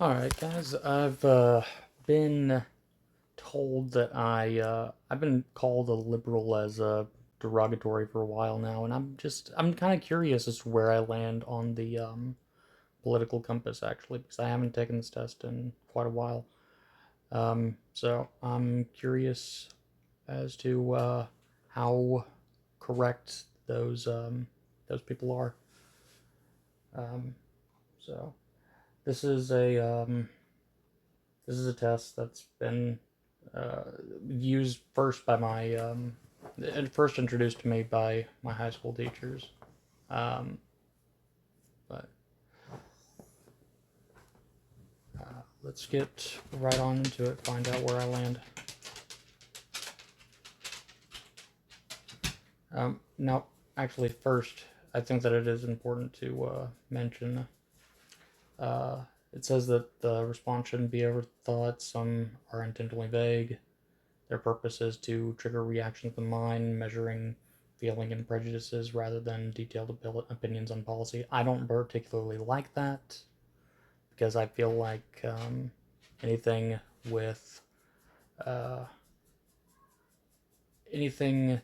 Alright, guys, I've been told that I've been called a liberal as a derogatory for a while now, and I'm kind of curious as to where I land on the political compass actually, because I haven't taken this test in quite a while. So I'm curious as to how correct those people are. Um, so this is a this is a test that's been uh, used first by my first introduced to me by my high school teachers. Um, but let's get right on into it. Find out where I land. Now, actually, first, I think that it is important to mention. Uh, it says that the response shouldn't be overthought. Some are intentionally vague. Their purpose is to trigger reactions of the mind, measuring feeling and prejudices rather than detailed opinions on policy. I don't particularly like that because I feel like anything with uh, anything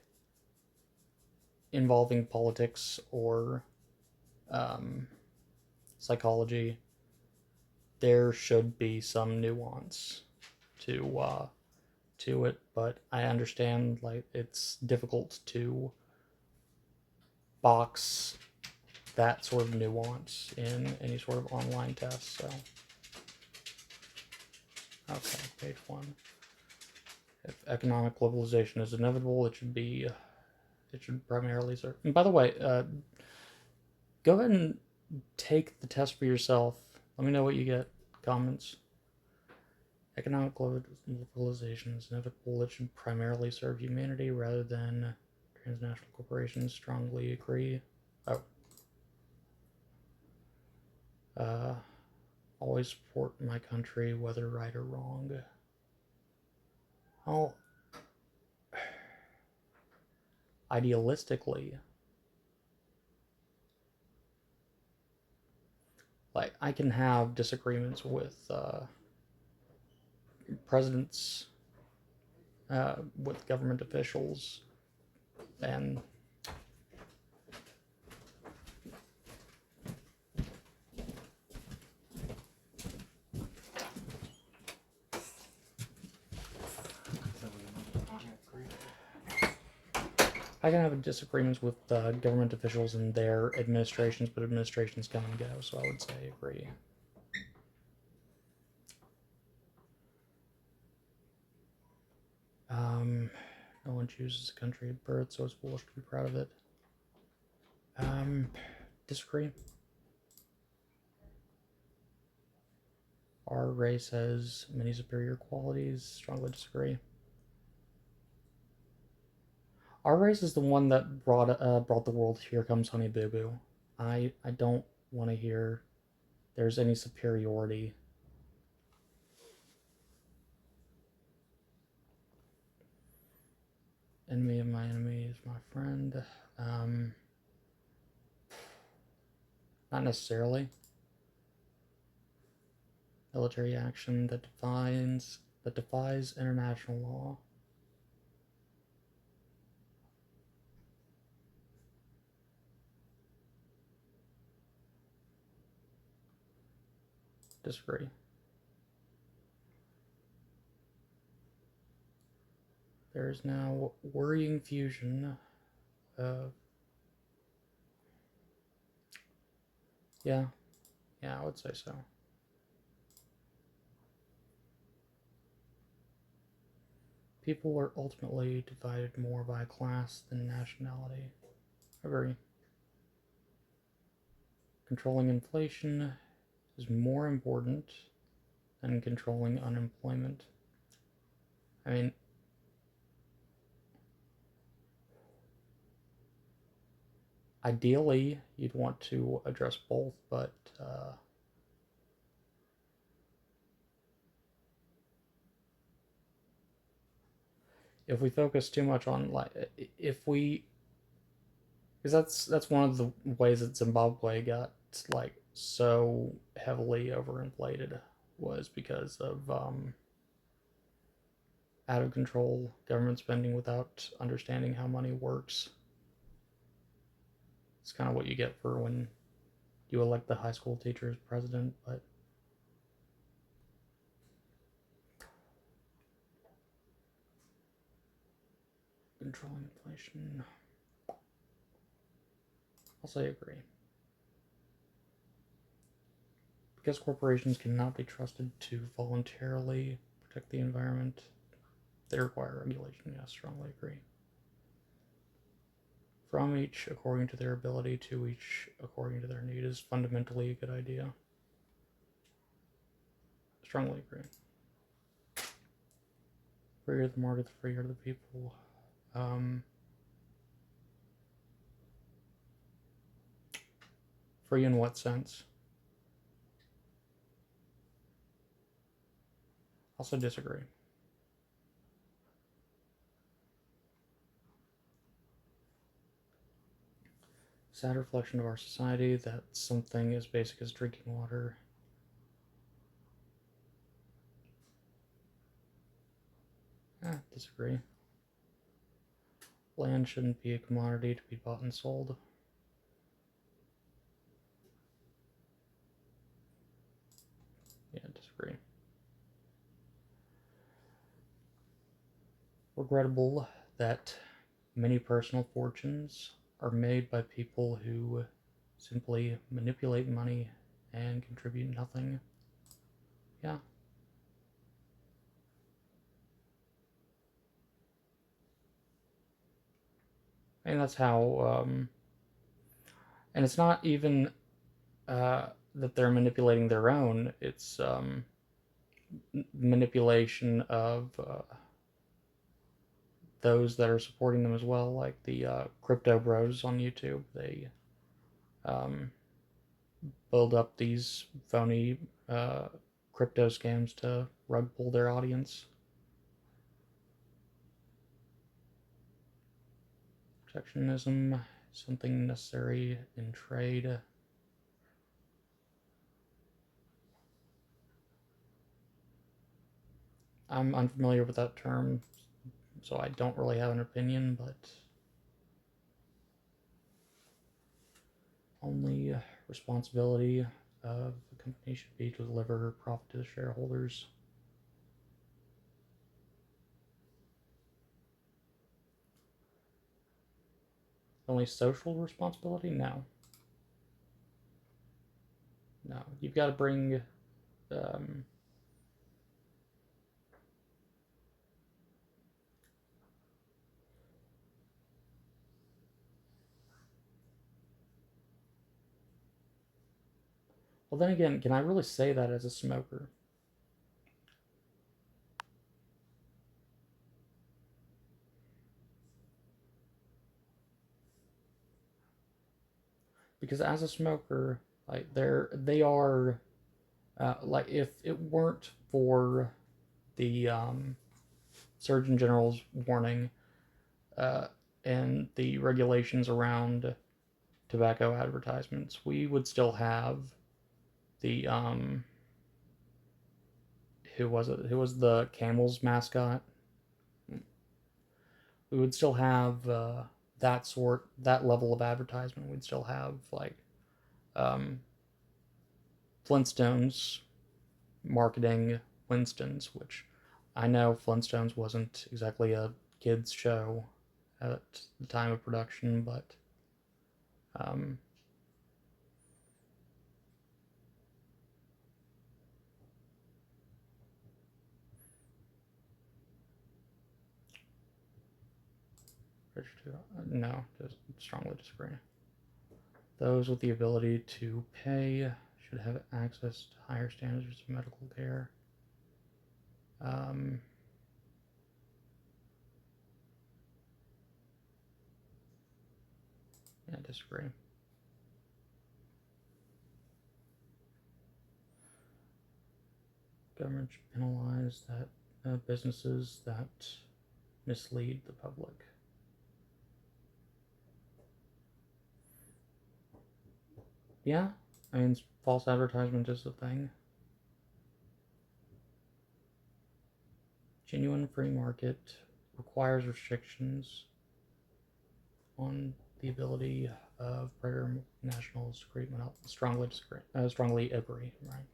involving politics or um, psychology, there should be some nuance to it. But I understand like it's difficult to box that sort of nuance in any sort of online test. So, okay, page one. If economic globalization is inevitable, it should primarily serve. And by the way, go ahead and take the test for yourself. Let me know what you get. Comments. Economic globalization is inevitable. It should primarily serve humanity rather than transnational corporations. Strongly agree. Oh, uh, always support my country, whether right or wrong. Well, idealistically, like I can have disagreements with presidents, with government officials, and I can have disagreements with government officials and their administrations, but administrations come and go, so I would say agree. Um, no one chooses a country of birth, so it's foolish to be proud of it. Um, disagree. Our race has many superior qualities. Strongly disagree. Our race is the one that brought the world Here Comes Honey Boo Boo. I don't want to hear there's any superiority. Enemy of my enemy is my friend. Um, Not necessarily. Military action that defies international law. Disagree. There is now worrying fusion of yeah, yeah, I would say so. People are ultimately divided more by class than nationality. Agree. Controlling inflation is more important than controlling unemployment. I mean, ideally, you'd want to address both, but if we focus too much on like, if we, because that's one of the ways that Zimbabwe got like so heavily overinflated was because of out of control government spending without understanding how money works. It's kind of what you get for when you elect the high school teacher as president, but controlling inflation. I'll say agree. Because corporations cannot be trusted to voluntarily protect the environment, they require regulation. Yes, strongly agree. From each according to their ability, to each according to their need is fundamentally a good idea. Strongly agree. Freer the market, the freer the people. Free in what sense? Also disagree. Sad reflection of our society that something as basic as drinking water disagree. Land shouldn't be a commodity to be bought and sold. Yeah, disagree. Regrettable that many personal fortunes are made by people who simply manipulate money and contribute nothing. Yeah. And that's how, and it's not even that they're manipulating their own, it's manipulation of those that are supporting them as well, like the crypto bros on YouTube. They um, build up these phony crypto scams to rug pull their audience. Protectionism, something necessary in trade. I'm unfamiliar with that term, so I don't really have an opinion, but only responsibility of the company should be to deliver profit to the shareholders. Only social responsibility? No. No. You've got to bring. Um, well, then again, can I really say that as a smoker? Because as a smoker, like they are, like if it weren't for the Surgeon General's warning uh, and the regulations around tobacco advertisements, we would still have the who was it? Who was the Camels mascot? We would still have that level of advertisement. We'd still have like um, Flintstones marketing Winston's, which I know Flintstones wasn't exactly a kids show at the time of production, but um, no, just strongly disagree. Those with the ability to pay should have access to higher standards of medical care. Um, yeah, I disagree. Government should penalize that businesses that mislead the public. Yeah, I mean, false advertisement is a thing. Genuine free market requires restrictions on the ability of greater nationals to create monopolies. Strongly disagree. Strongly agree. Right.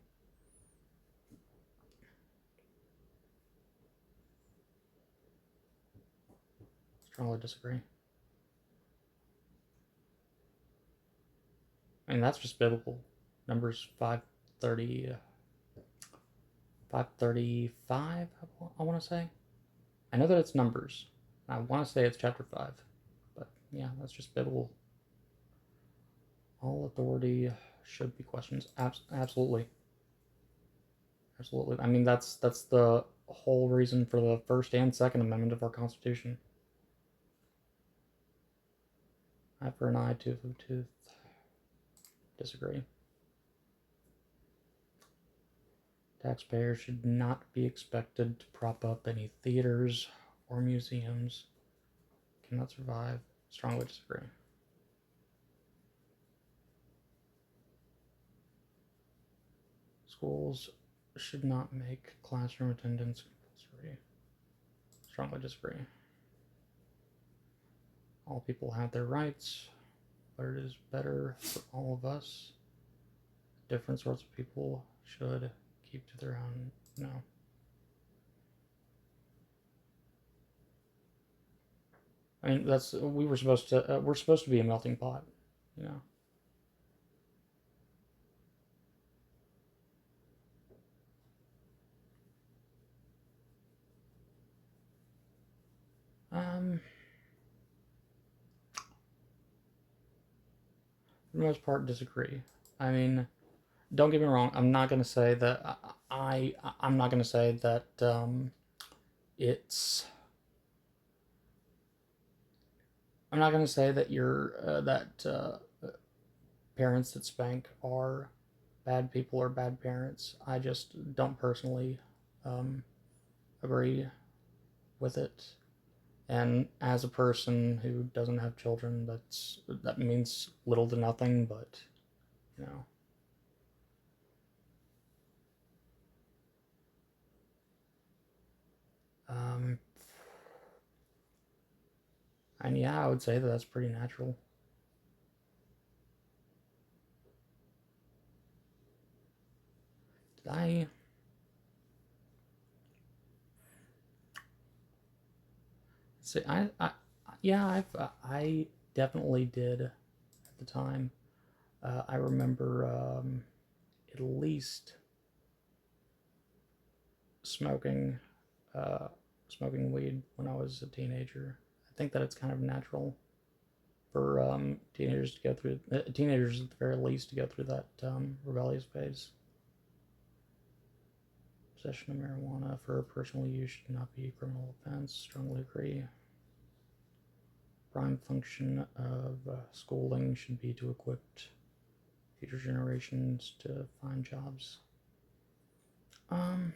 Strongly disagree. I mean, that's just biblical. Numbers 530, 535, I want to say. I know that it's Numbers. I want to say it's chapter 5. But yeah, that's just biblical. All authority should be questioned. Absolutely. Absolutely. I mean, that's the whole reason for the First and Second Amendment of our Constitution. Eye for an eye, tooth for a tooth. Disagree. Taxpayers should not be expected to prop up any theaters or museums. Cannot survive. Strongly disagree. Schools should not make classroom attendance compulsory. Strongly disagree. All people have their rights, but it is better for all of us. Different sorts of people should keep to their own. No. I mean, we're supposed to be a melting pot, you know. Um, for the most part, disagree. I mean, don't get me wrong. I'm not gonna say that I'm not gonna say that it's. I'm not gonna say that parents that spank are bad people or bad parents. I just don't personally um, agree with it. And as a person who doesn't have children, that means little to nothing. But you know, um, and yeah, I would say that that's pretty natural. Did I say yeah, I definitely did at the time. I remember at least smoking uh, smoking weed when I was a teenager. I think that it's kind of natural for teenagers to go through teenagers at the very least to go through that rebellious phase. Possession of marijuana for personal use should not be a criminal offense. Strongly agree. Prime function of schooling should be to equip future generations to find jobs. Um,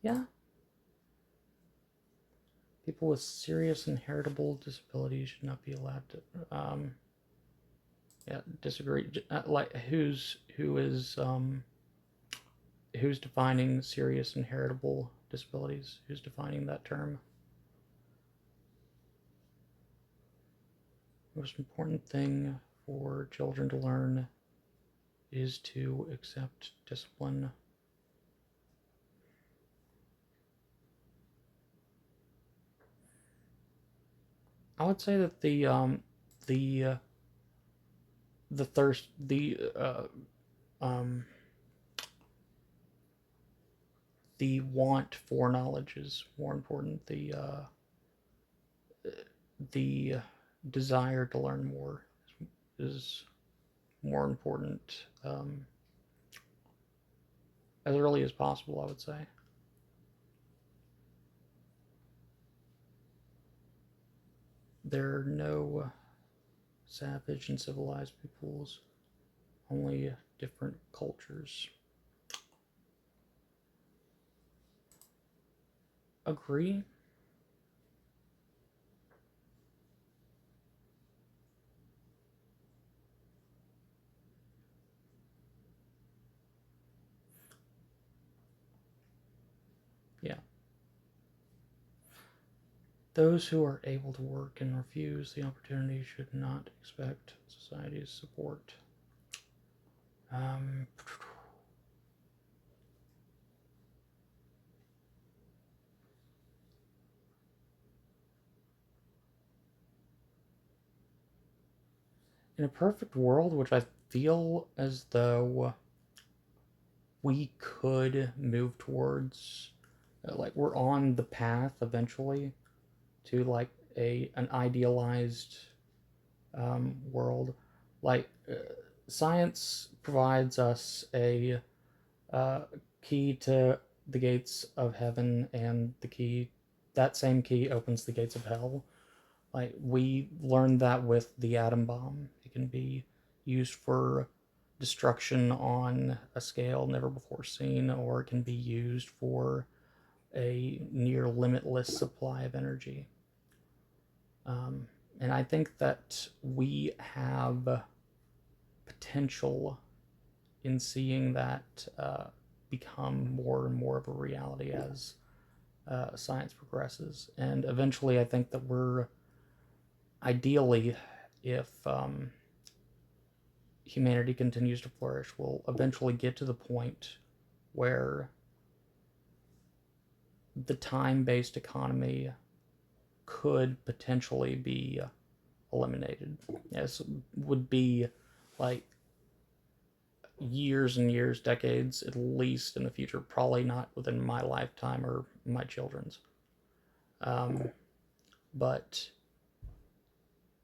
yeah, people with serious inheritable disabilities should not be allowed to. Yeah, disagree. Like who's defining serious inheritable disabilities? Who's defining that term? The most important thing for children to learn is to accept discipline. I would say that the the thirst um the want for knowledge is more important. The desire to learn more is more important as early as possible, I would say. There are no savage and civilized peoples, only different cultures. Agree. Those who are able to work and refuse the opportunity should not expect society's support. Um, in a perfect world, which I feel as though we could move towards, like we're on the path eventually to like a an idealized world. Like science provides us a uh, key to the gates of heaven, and the key, that same key opens the gates of hell. Like we learned that with the atom bomb, it can be used for destruction on a scale never before seen, or it can be used for a near limitless supply of energy. Um, and I think that we have potential in seeing that become more and more of a reality as science progresses. And eventually, I think that we're ideally, if humanity continues to flourish, we'll eventually get to the point where the time based economy could potentially be eliminated. Yes, would be like years and years, decades at least in the future. Probably not within my lifetime or my children's. Um, but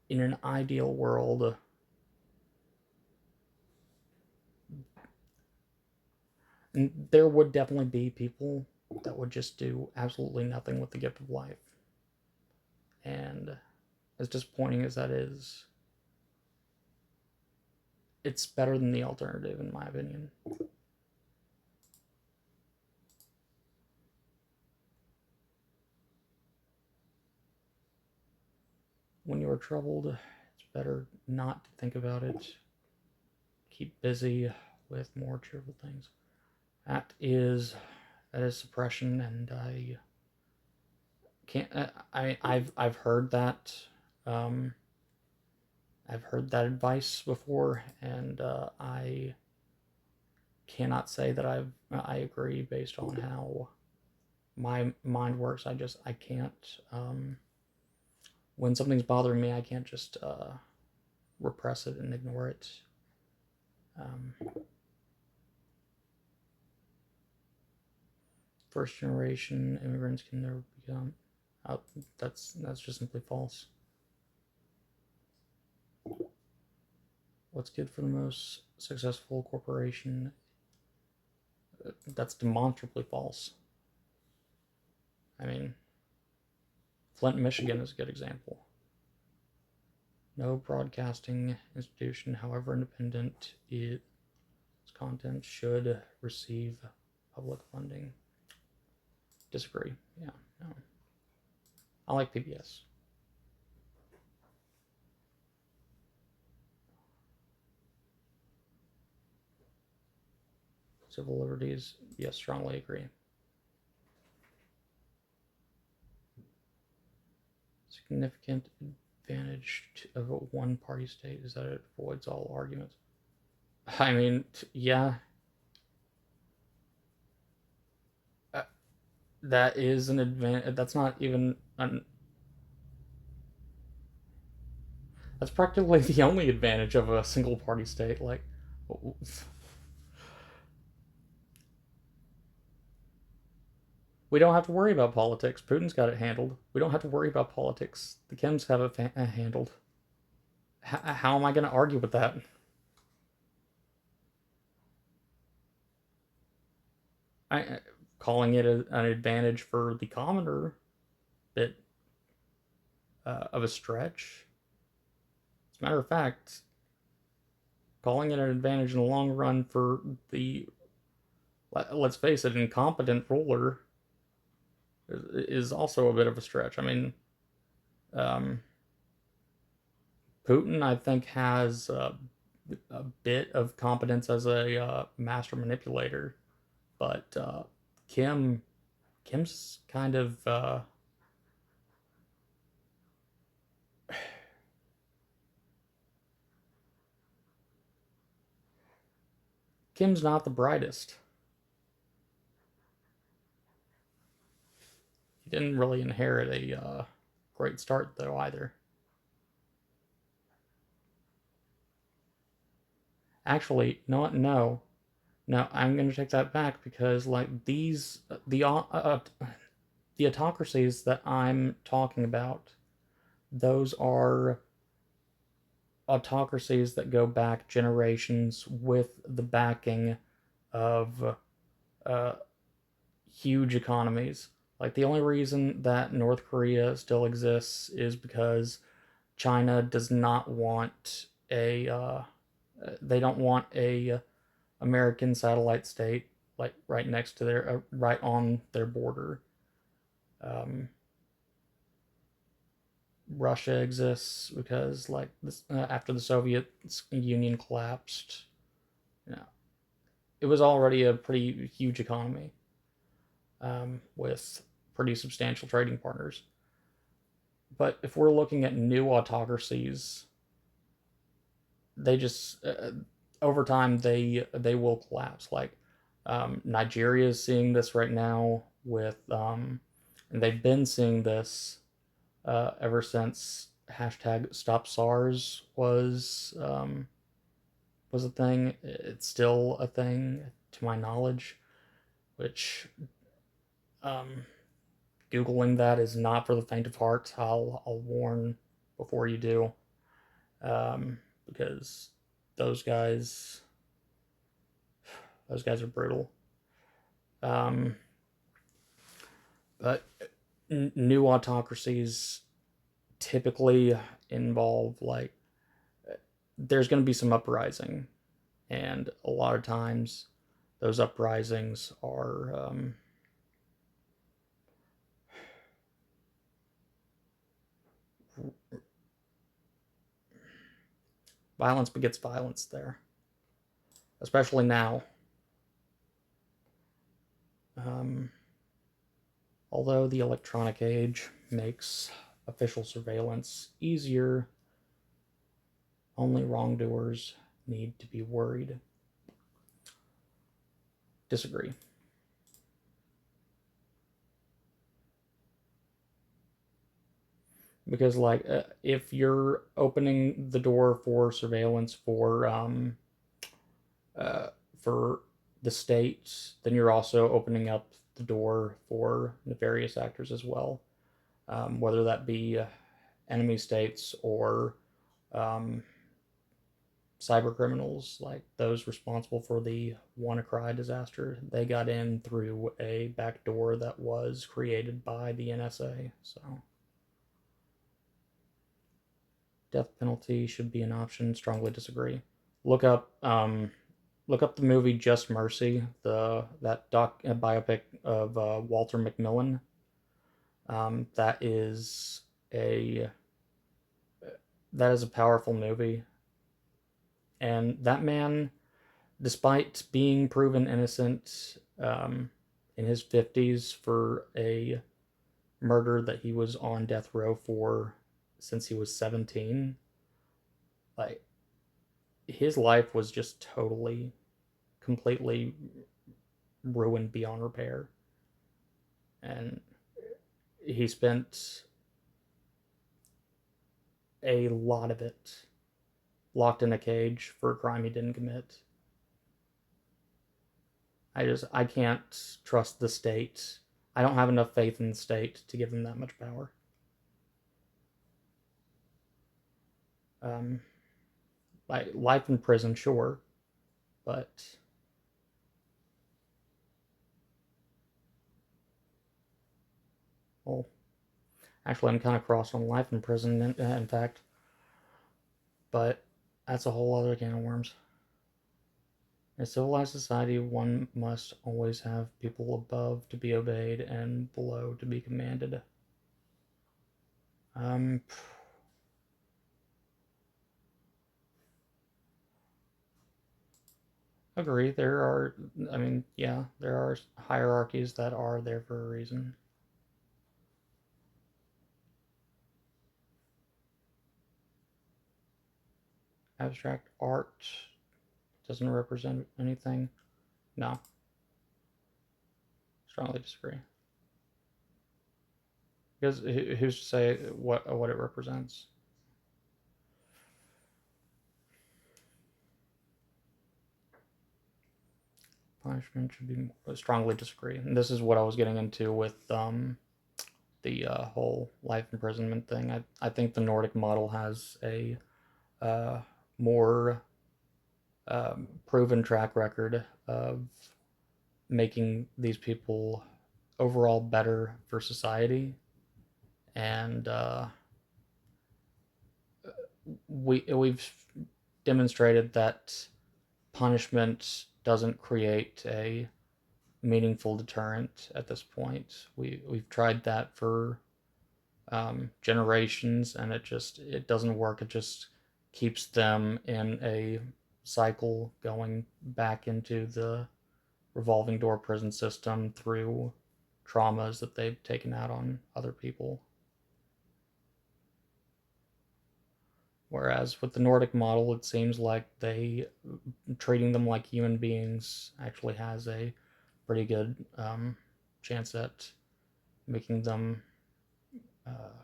in an ideal world, there would definitely be people that would just do absolutely nothing with the gift of life. And as disappointing as that is, it's better than the alternative, in my opinion. When you are troubled, it's better not to think about it. Keep busy with more cheerful things. That is suppression, and I can't. I've heard that. Um, I've heard that advice before, and I cannot say that I agree based on how my mind works. I can't. When something's bothering me, I can't just repress it and ignore it. Um, First generation immigrants can never become. Uh, that's just simply false. What's good for the most successful corporation? That's demonstrably false. I mean, Flint, Michigan is a good example. No broadcasting institution, however independent its content, should receive public funding. Disagree. Yeah, no. I like PBS. Civil liberties, yes, strongly agree. Significant advantage of a one party state is that it avoids all arguments. I mean, yeah, uh, that is an advantage. That's not even an. That's practically the only advantage of a single party state. Like, we don't have to worry about politics. Putin's got it handled. We don't have to worry about politics. The Kims have it handled. How am I going to argue with that? I calling it an advantage for the commoner, bit of a stretch. As a matter of fact, calling it an advantage in the long run for the, let's face it, incompetent ruler is also a bit of a stretch. I mean, um, Putin, I think, has a bit of competence as a master manipulator, but Kim, Kim's kind of Kim's not the brightest. He didn't really inherit a great start, though, either. Actually, no, no, no. I'm going to take that back because, like, the autocracies that I'm talking about, those are autocracies that go back generations with the backing of uh, huge economies. Like, the only reason that North Korea still exists is because China does not want they don't want a American satellite state like right next to their right on their border. Um, Russia exists because like this, after the Soviet Union collapsed, you know, it was already a pretty huge economy with pretty substantial trading partners. But if we're looking at new autocracies, they just over time they will collapse. Like Nigeria is seeing this right now with, and they've been seeing this ever since hashtag Stop SARS was a thing. It's still a thing to my knowledge, which um, googling that is not for the faint of heart. I'll warn before you do, because those guys those guys are brutal. Um, but new autocracies typically involve like there's going to be some uprising, and a lot of times those uprisings are violence begets violence there, especially now. Um, Although the electronic age makes official surveillance easier, only wrongdoers need to be worried. Disagree. Because, like, if you're opening the door for surveillance uh, for the state, then you're also opening up the door for nefarious actors as well, whether that be enemy states or um, cyber criminals, like those responsible for the WannaCry disaster. They got in through a back door that was created by the NSA. So, death penalty should be an option. Strongly disagree. Look up look up the movie Just Mercy, the that biopic of Walter McMillan. That is a powerful movie, and that man, despite being proven innocent in his 50s for a murder that he was on death row for since he was 17, like his life was just totally, completely ruined beyond repair. And he spent a lot of it locked in a cage for a crime he didn't commit. I can't trust the state. I don't have enough faith in the state to give him that much power. Um, like life in prison, sure, but well, actually, I'm kind of cross on life in prison. In fact, but that's a whole other can of worms. In a civilized society, one must always have people above to be obeyed and below to be commanded. Um, Agree. There are, I mean, yeah, there are hierarchies that are there for a reason. Abstract art. doesn't represent anything. No. Strongly disagree. Because who's to say what it represents? Punishment should be strongly disagree. And this is what I was getting into with the whole life imprisonment thing. I think the Nordic model has a uh, more proven track record of making these people overall better for society, and we've demonstrated that punishment doesn't create a meaningful deterrent at this point. We've tried that for generations, and it doesn't work. It just keeps them in a cycle going back into the revolving door prison system through traumas that they've taken out on other people. Whereas with the Nordic model, it seems like they treating them like human beings actually has a pretty good chance at making them uh,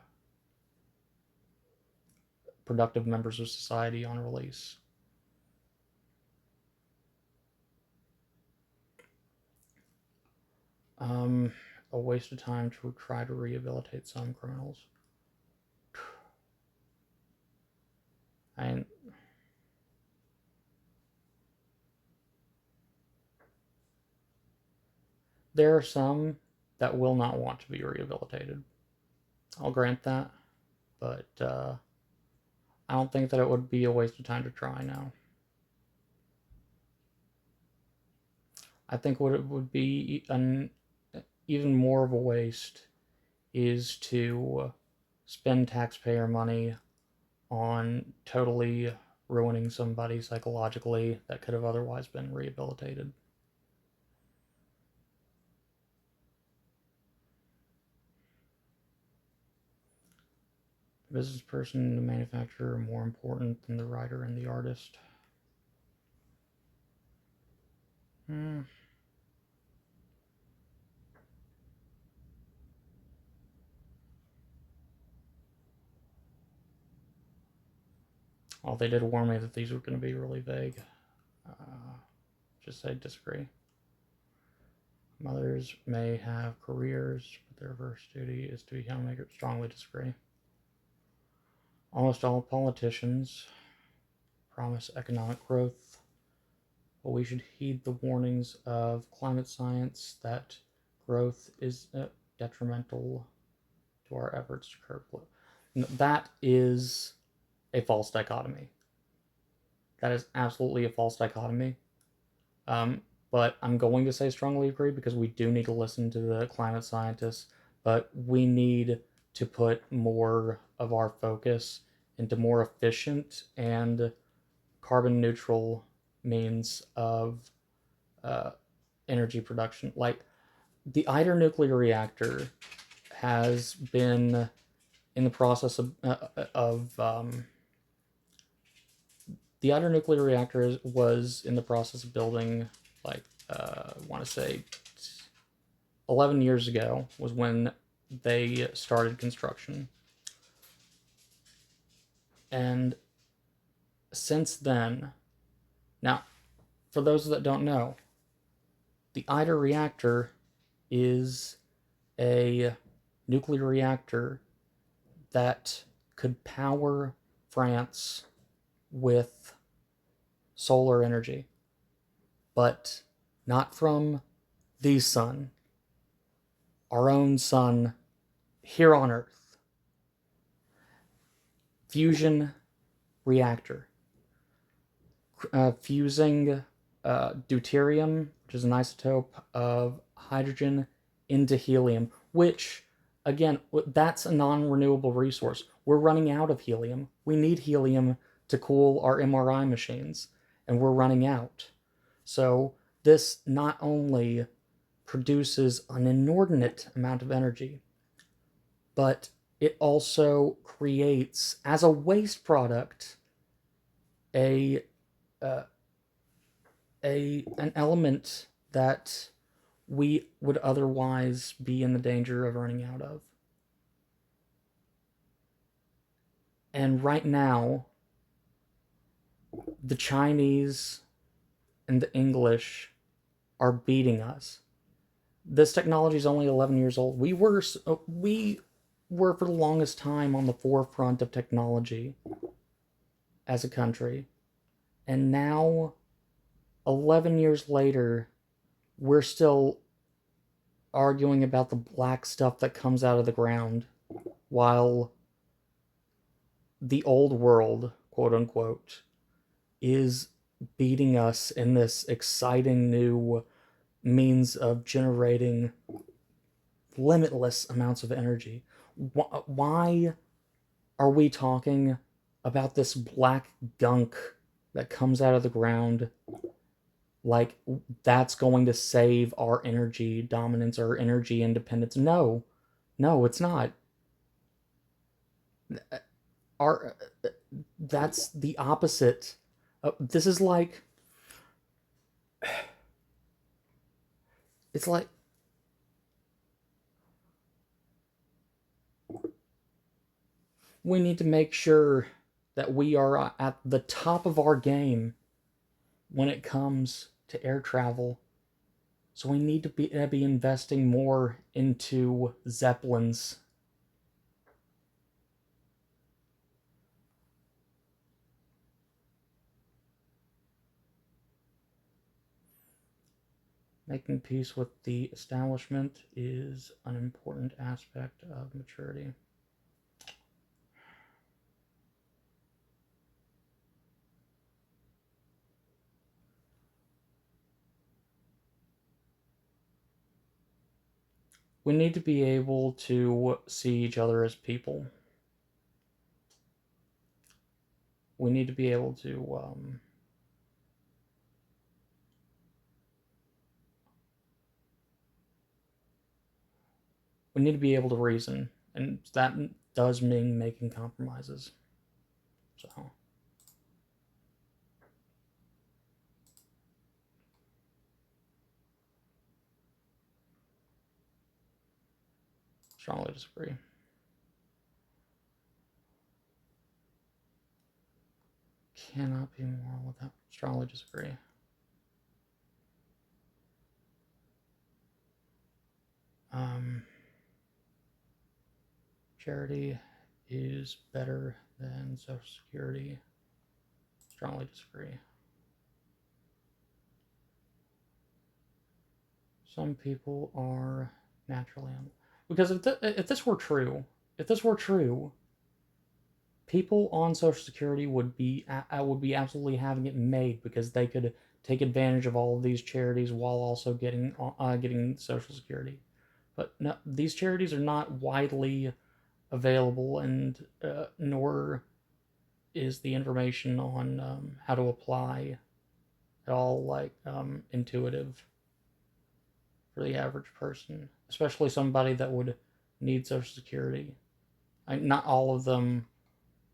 productive members of society on release. Um, a waste of time to try to rehabilitate some criminals. And there are some that will not want to be rehabilitated. I'll grant that, but I don't think that it would be a waste of time to try now. I think what it would be even more of a waste is to spend taxpayer money on totally ruining somebody psychologically that could have otherwise been rehabilitated. The business person and the manufacturer are more important than the writer and the artist. Hmm. Well, they did warn me that these were going to be really vague. Just say disagree. Mothers may have careers, but their first duty is to be homemakers. Strongly disagree. Almost all politicians promise economic growth, but we should heed the warnings of climate science that growth is detrimental to our efforts to curb global. That is a false dichotomy. That is absolutely a false dichotomy. Um, but I'm going to say strongly agree because we do need to listen to the climate scientists, but we need to put more of our focus into more efficient and carbon neutral means of uh, energy production. Like the ITER nuclear reactor has been in the process of the ITER nuclear reactor was in the process of building, like, I want to say 11 years ago was when they started construction. And since then, now, for those that don't know, the ITER reactor is a nuclear reactor that could power France with solar energy, but not from the sun, our own sun here on Earth. Fusion reactor. Fusing deuterium, which is an isotope of hydrogen, into helium, which, again, that's a non renewable resource. We're running out of helium. We need helium to cool our MRI machines, and we're running out. So, this not only produces an inordinate amount of energy, but it also creates, as a waste product, a uh, a an element that we would otherwise be in the danger of running out of. And right now, the Chinese and the English are beating us. This technology is only 11 years old. We were for the longest time on the forefront of technology as a country. And now 11 years later, we're still arguing about the black stuff that comes out of the ground while the old world, quote unquote, is beating us in this exciting new means of generating limitless amounts of energy. Why are we talking about this black gunk that comes out of the ground like that's going to save our energy dominance or energy independence? No, no, it's not. Our That's the opposite. This is like it's like we need to make sure that we are at the top of our game when it comes to air travel. So we need to be investing more into zeppelins. Making peace with the establishment is an important aspect of maturity. We need to be able to see each other as people. We need to be able to we need to be able to reason, and that does mean making compromises. So strongly disagree. Cannot be moral without strongly disagree. Um, Charity is better than Social Security. Strongly disagree. Some people are naturally because if this were true, if this were true, people on Social Security would be absolutely having it made because they could take advantage of all of these charities while also getting Social Security. But no, these charities are not widely available, and nor is the information on how to apply at all like intuitive for the average person, especially somebody that would need Social Security. Not all of them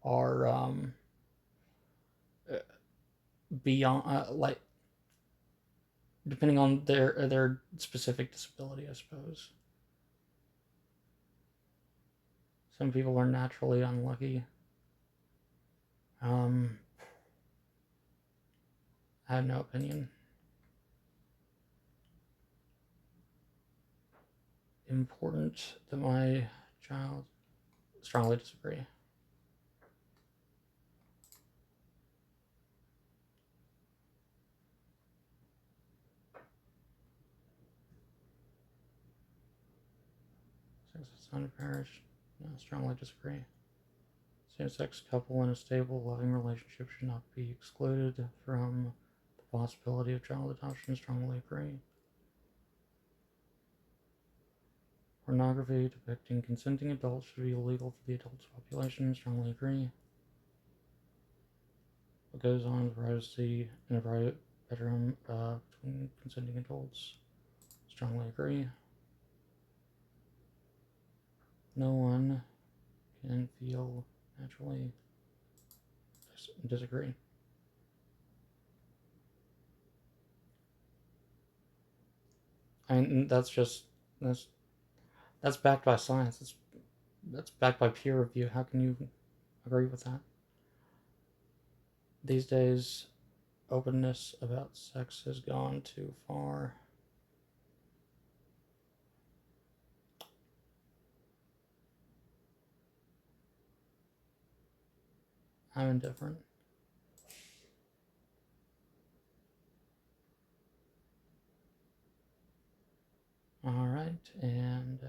are beyond like depending on their specific disability, I suppose. Some people are naturally unlucky. Um, I have no opinion. Important that my child strongly disagree. Sex outside of marriage, no, strongly disagree. Same-sex couple in a stable, loving relationship should not be excluded from the possibility of child adoption. Strongly agree. Pornography depicting consenting adults should be illegal for the adult population. Strongly agree. What goes on in privacy in a private bedroom between consenting adults? Strongly agree. No one can feel naturally. Disagree. I mean, that's that's backed by science. That's backed by peer review. How can you agree with that? These days, openness about sex has gone too far. I'm indifferent. All right, and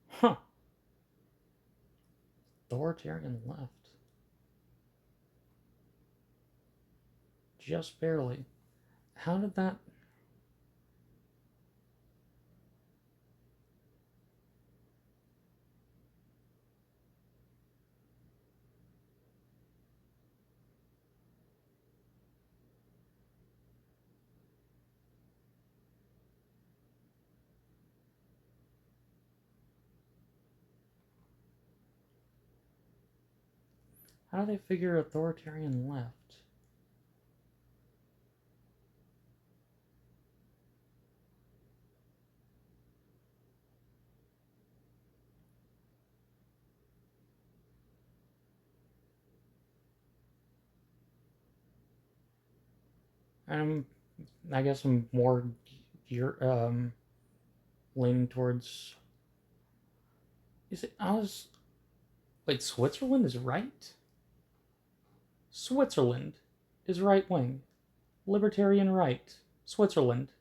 huh, authoritarian left, just barely. How did that? How do they figure authoritarian left? Um, I guess I'm more gear, leaning towards. Is it? I was. Wait, Switzerland is right. Switzerland is right wing, libertarian right. Switzerland.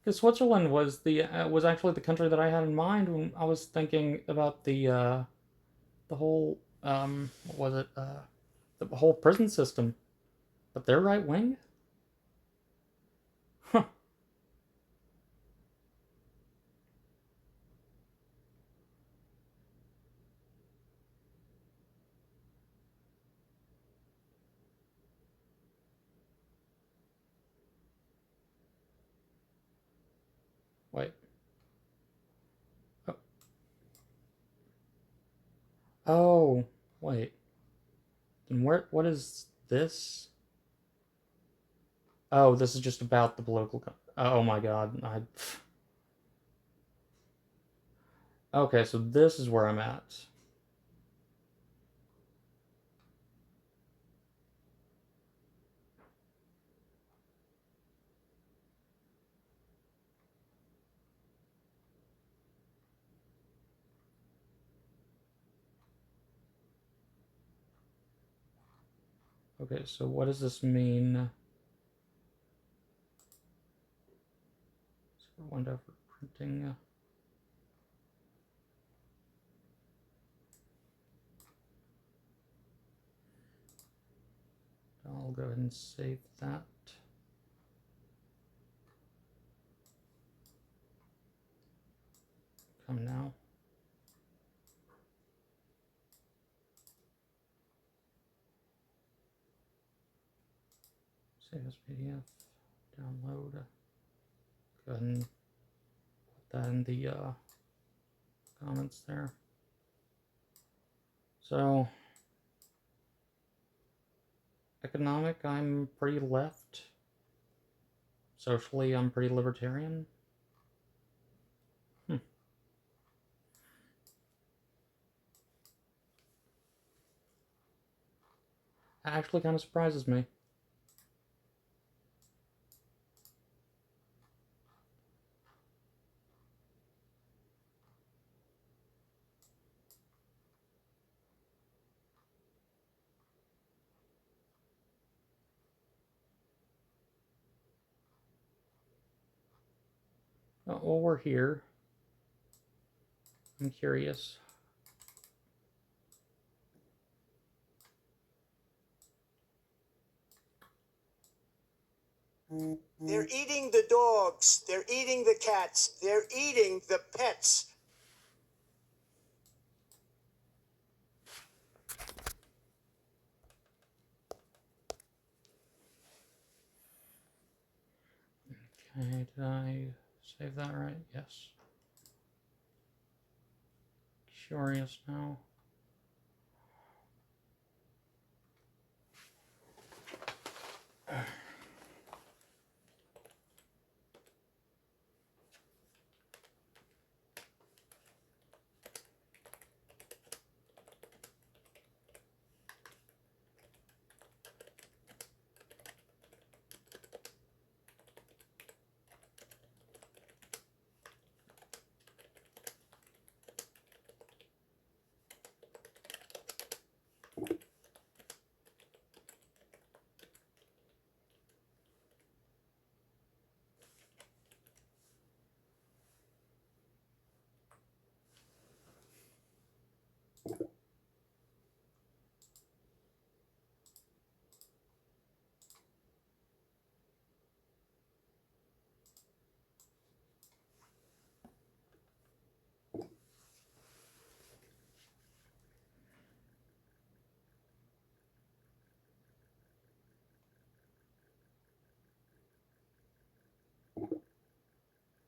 Because Switzerland was was actually the country that I had in mind when I was thinking about the whole what was it the whole prison system. But they're right wing. Huh. Wait. Oh, oh wait. And where? What is this? Oh, this is just about the political. Oh my God. I. Okay, so this is where I'm at. Okay, so what does this mean? Window for printing. I'll go ahead and save that. Come now. Save as PDF. Download. Go ahead and put that in the comments there. So, economic, I'm pretty left. Socially, I'm pretty libertarian. Hmm. That actually kind of surprises me. Well, we're here. I'm curious. They're eating the dogs. They're eating the cats. They're eating the pets. Okay, did I Save that right? Yes. Curious now.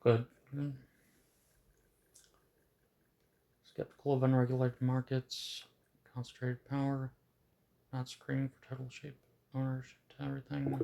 Good. Good. Skeptical of unregulated markets, concentrated power, not screening for total shape ownership to everything.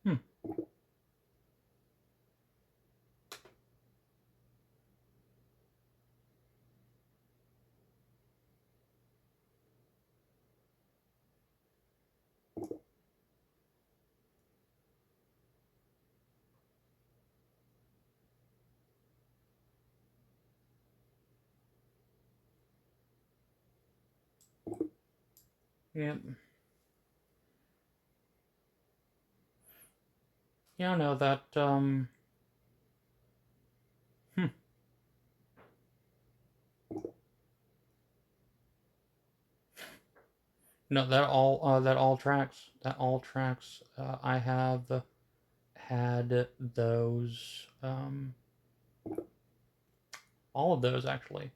Hmm. Yep. Yeah, I know that, hmm. No, that all tracks. That all tracks. I have had those, all of those actually,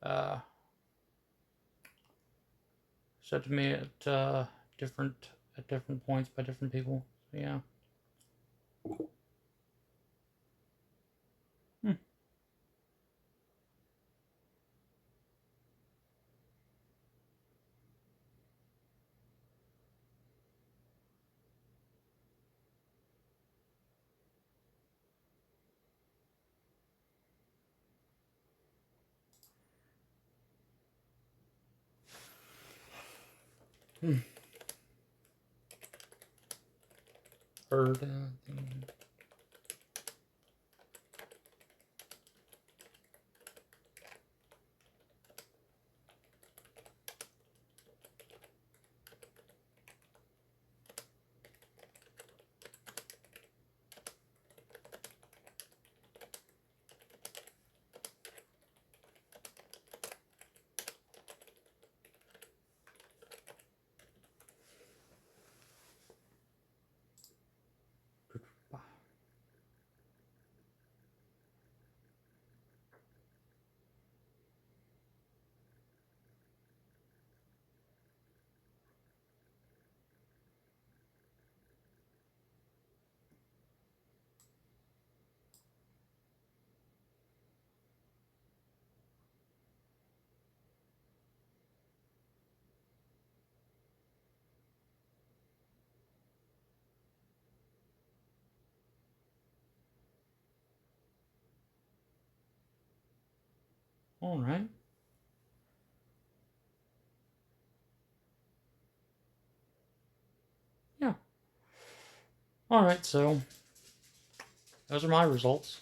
uh, said to me different, at different points by different people. So, yeah. Hmm. Hmm. Heard. All right. Yeah. All right, so those are my results.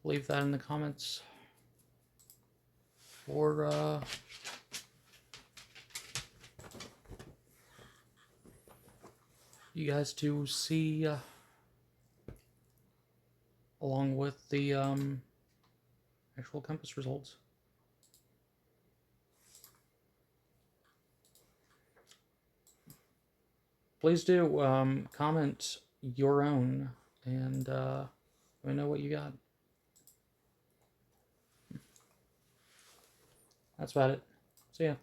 Leave that in the comments for you guys to see along with the actual compass results. Please do comment your own and let me know what you got. That's about it. See ya.